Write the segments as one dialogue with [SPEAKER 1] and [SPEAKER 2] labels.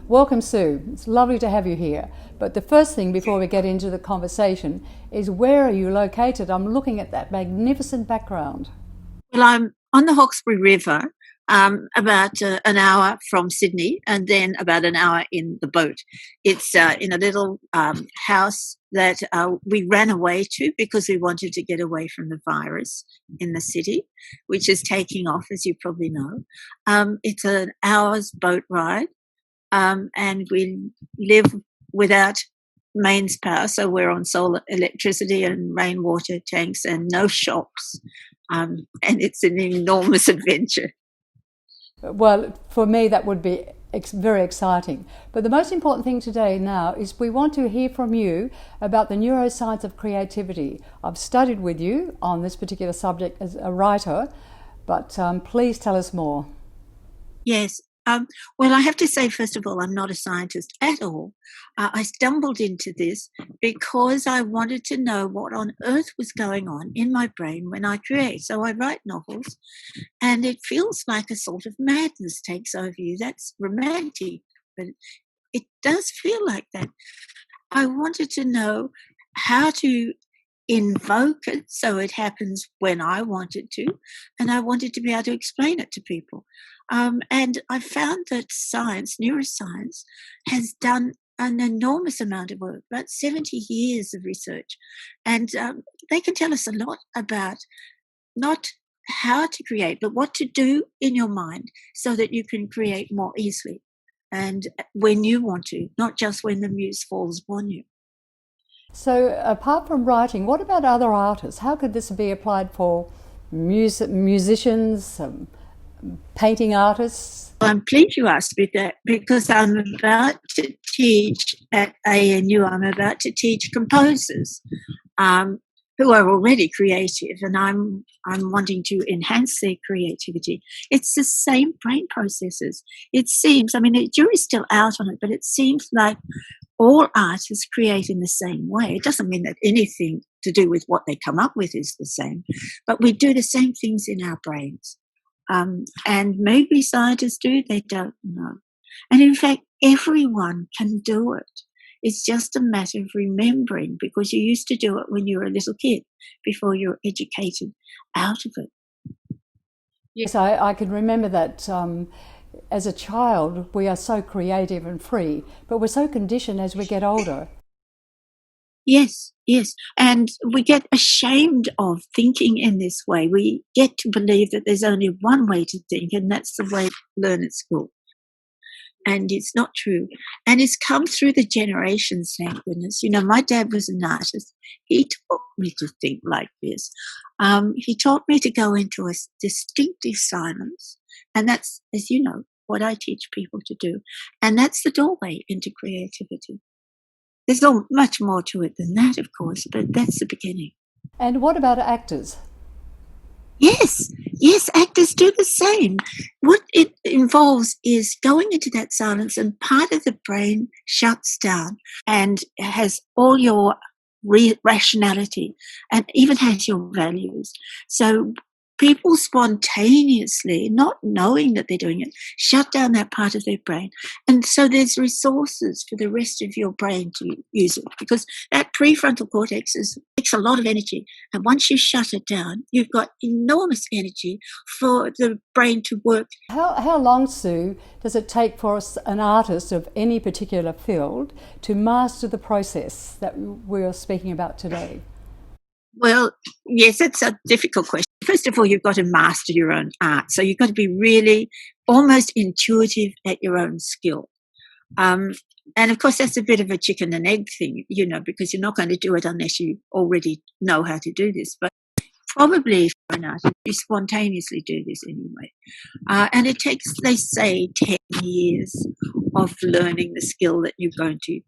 [SPEAKER 1] Welcome, Sue. It's lovely to have you here. But the first thing before we get into the conversation is, where are you located? I'm looking at that magnificent background.
[SPEAKER 2] Well, I'm on the Hawkesbury River, about an hour from Sydney, and then about an hour in the boat. It's in a little house that we ran away to because we wanted to get away from the virus in the city, which is taking off, as you probably know. It's an hour's boat ride, and we live without mains power, so we're on solar electricity and rainwater tanks and no shops, and it's an enormous adventure.
[SPEAKER 1] Well, for me, that would be very exciting. But the most important thing today now is we want to hear from you about the neuroscience of creativity. I've studied with you on this particular subject as a writer, but please tell us more.
[SPEAKER 2] Yes. Well, I have to say, first of all, I'm not a scientist at all. I stumbled into this because I wanted to know what on earth was going on in my brain when I create. So I write novels, and it feels like a sort of madness takes over you. That's romantic, but it does feel like that. I wanted to know how to invoke it so it happens when I want it to, and I wanted to be able to explain it to people. And I found that science, neuroscience, has done an enormous amount of work, about 70 years of research, and they can tell us a lot about not how to create, but what to do in your mind so that you can create more easily and when you want to, not just when the muse falls upon you.
[SPEAKER 1] So apart from writing, what about other artists? How could this be applied for musicians, painting artists?
[SPEAKER 2] I'm pleased you asked me that, because I'm about to teach at ANU. I'm about to teach composers who are already creative, and I'm wanting to enhance their creativity. It's the same brain processes. It seems, I mean, the jury's still out on it, but it seems like all artists create in the same way. It doesn't mean that anything to do with what they come up with is the same, but we do the same things in our brains. And maybe scientists do, they don't know. And in fact, everyone can do it. It's just a matter of remembering, because you used to do it when you were a little kid before you were educated out of it.
[SPEAKER 1] Yes, I can remember that. As a child, we are so creative and free, but we're so conditioned as we get older.
[SPEAKER 2] Yes, yes. And we get ashamed of thinking in this way. We get to believe that there's only one way to think, and that's the way to learn at school. And it's not true. And it's come through the generations, thank goodness. You know, my dad was an artist. He taught me to think like this. He taught me to go into a distinctive silence. And that's, as you know, what I teach people to do. And that's the doorway into creativity. There's not much more to it than that, of course, but that's the beginning.
[SPEAKER 1] And what about actors?
[SPEAKER 2] Yes, actors do the same. What it involves is going into that silence, and part of the brain shuts down and has all your rationality and even has your values. So people spontaneously, not knowing that they're doing it, shut down that part of their brain. And so there's resources for the rest of your brain to use it, because that prefrontal cortex takes a lot of energy. And once you shut it down, you've got enormous energy for the brain to work.
[SPEAKER 1] How long, Sue, does it take for an artist of any particular field to master the process that we're speaking about today?
[SPEAKER 2] Well, yes, that's a difficult question. First of all, you've got to master your own art. So you've got to be really almost intuitive at your own skill. And of course, that's a bit of a chicken and egg thing, you know, because you're not going to do it unless you already know how to do this. But probably for an artist, you spontaneously do this anyway. And it takes, they say, 10 years of learning the skill that you're going to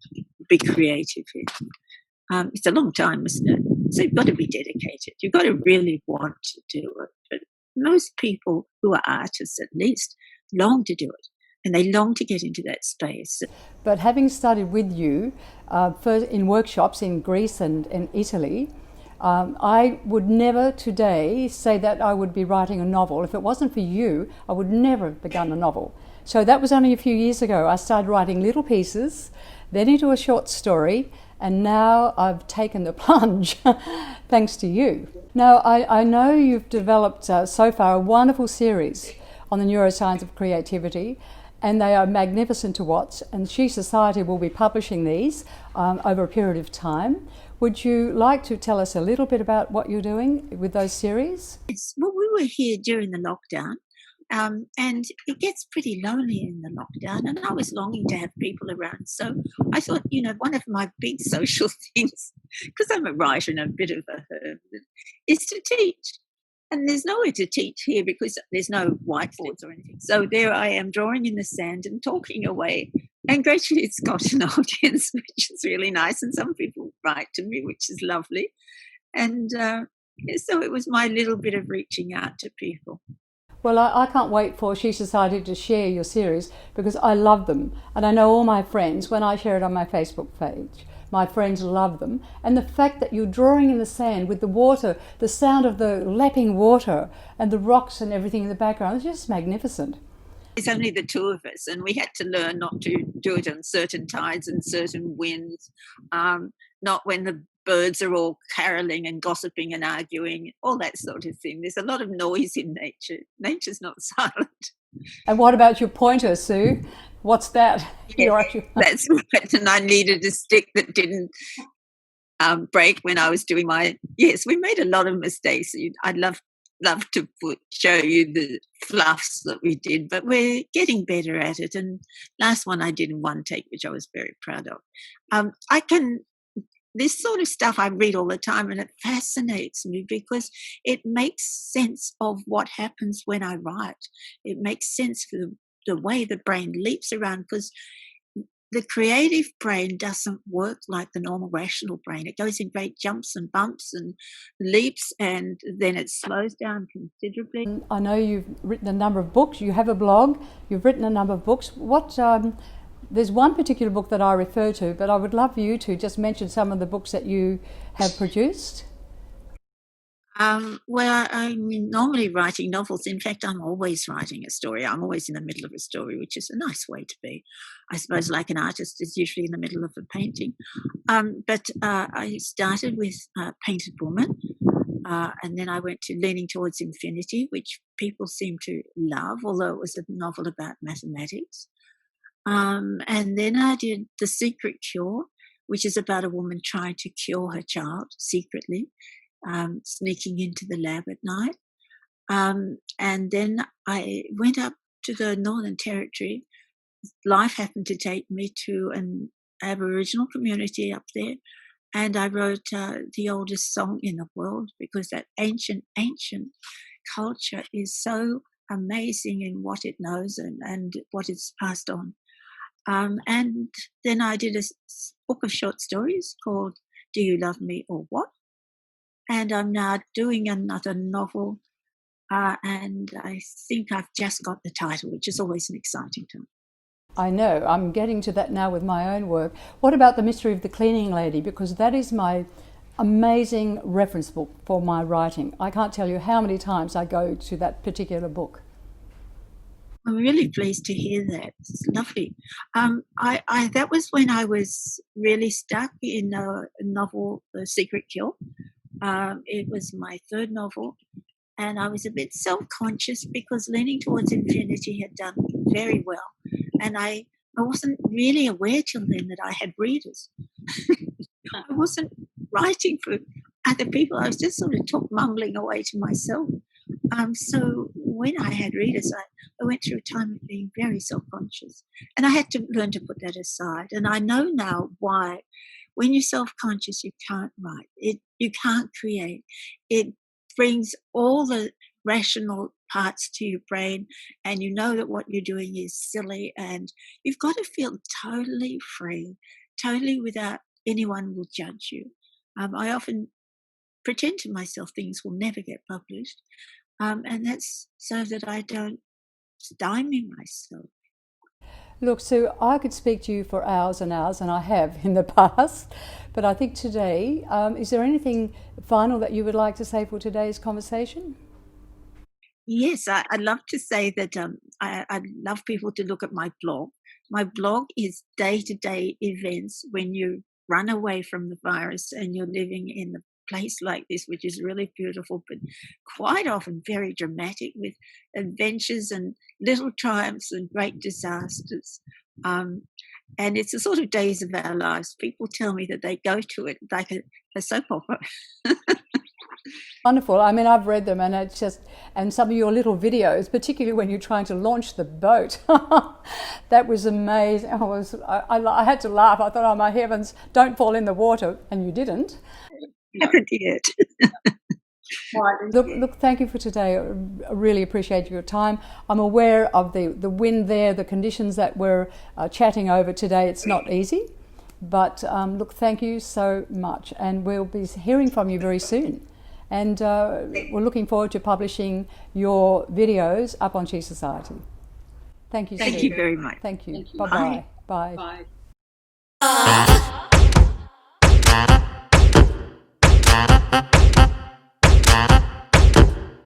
[SPEAKER 2] be creative in. It's a long time, isn't it? So you've got to be dedicated. You've got to really want to do it. But most people who are artists, at least, long to do it. And they long to get into that space.
[SPEAKER 1] But having studied with you first in workshops in Greece and in Italy, I would never today say that I would be writing a novel. If it wasn't for you, I would never have begun a novel. So that was only a few years ago. I started writing little pieces, then into a short story, and now I've taken the plunge thanks to you. Now, I know you've developed so far a wonderful series on the neuroscience of creativity, and they are magnificent to watch, and She Society will be publishing these over a period of time. Would you like to tell us a little bit about what you're doing with those series?
[SPEAKER 2] Well, we were here during the lockdown, and it gets pretty lonely in the lockdown, and I was longing to have people around. So I thought, one of my big social things, because I'm a writer and a bit of a herb, is to teach. And there's nowhere to teach here because there's no whiteboards or anything. So there I am drawing in the sand and talking away. And gradually it's got an audience, which is really nice. And some people write to me, which is lovely. And so it was my little bit of reaching out to people.
[SPEAKER 1] Well, I can't wait for She Society to share your series because I love them. And I know all my friends, when I share it on my Facebook page, my friends love them. And the fact that you're drawing in the sand with the water, the sound of the lapping water and the rocks and everything in the background, it's just magnificent.
[SPEAKER 2] It's only the two of us, and we had to learn not to do it on certain tides and certain winds, not when the birds are all caroling and gossiping and arguing, all that sort of thing. There's a lot of noise in nature. Nature's not silent.
[SPEAKER 1] And what about your pointer, Sue? What's that?
[SPEAKER 2] Yeah, that's right. And I needed a stick that didn't break when I was doing my... Yes, we made a lot of mistakes. I'd love to show you the fluffs that we did, but we're getting better at it. And last one I did in one take, which I was very proud of. This sort of stuff I read all the time, and it fascinates me because it makes sense of what happens when I write. It makes sense for the way the brain leaps around, because the creative brain doesn't work like the normal rational brain. It goes in great jumps and bumps and leaps, and then it slows down considerably.
[SPEAKER 1] I know you've written a number of books. You have a blog. You've written a number of books. There's one particular book that I refer to, but I would love for you to just mention some of the books that you have produced.
[SPEAKER 2] Well, I'm normally writing novels. In fact, I'm always writing a story. I'm always in the middle of a story, which is a nice way to be. I suppose like an artist is usually in the middle of a painting. But I started with Painted Woman, and then I went to Leaning Towards Infinity, which people seem to love, although it was a novel about mathematics. And then I did The Secret Cure, which is about a woman trying to cure her child secretly, sneaking into the lab at night. And then I went up to the Northern Territory. Life happened to take me to an Aboriginal community up there, and I wrote The Oldest Song in the World, because that ancient culture is so amazing in what it knows and what it's passed on. And then I did a book of short stories called Do You Love Me or What? And I'm now doing another novel, and I think I've just got the title, which is always an exciting time.
[SPEAKER 1] I know, I'm getting to that now with my own work. What about The Mystery of the Cleaning Lady? Because that is my amazing reference book for my writing. I can't tell you how many times I go to that particular book.
[SPEAKER 2] I'm really pleased to hear that. It's lovely. That was when I was really stuck in a novel, The Secret Cure. It was my third novel, and I was a bit self-conscious because Leaning Towards Infinity had done very well, and I wasn't really aware till then that I had readers. I wasn't writing for other people. I was just sort of mumbling away to myself. So when I had readers, I went through a time of being very self-conscious, and I had to learn to put that aside. And I know now why. When you're self-conscious, you can't write. You can't create. It brings all the rational parts to your brain, and you know that what you're doing is silly, and you've got to feel totally free, totally without anyone will judge you. I often pretend to myself things will never get published, and that's so that I don't stymie myself.
[SPEAKER 1] Look, Sue, I could speak to you for hours and hours, and I have in the past. But I think today, is there anything final that you would like to say for today's conversation?
[SPEAKER 2] Yes, I'd love to say that I'd love people to look at my blog. My blog is day-to-day events when you run away from the virus and you're living in a place like this, which is really beautiful, but quite often very dramatic with adventures and little triumphs and great disasters. Um, and it's the sort of days of our lives. People tell me that they go to it like a soap opera.
[SPEAKER 1] Wonderful. I mean, I've read them, and it's just, and some of your little videos, particularly when you're trying to launch the boat, that was amazing. I had to laugh. I thought, oh my heavens, don't fall in the water, and you didn't.
[SPEAKER 2] Never did.
[SPEAKER 1] Right. Look, thank you for today. I really appreciate your time. I'm aware of the wind there, the conditions that we're chatting over today. It's not easy, but look, thank you so much, and we'll be hearing from you very soon. And we're looking forward to publishing your videos up on Chi Society. Thank you, Sue.
[SPEAKER 2] Thank you very much.
[SPEAKER 1] Thank you. Bye-bye. Bye.
[SPEAKER 2] Bye.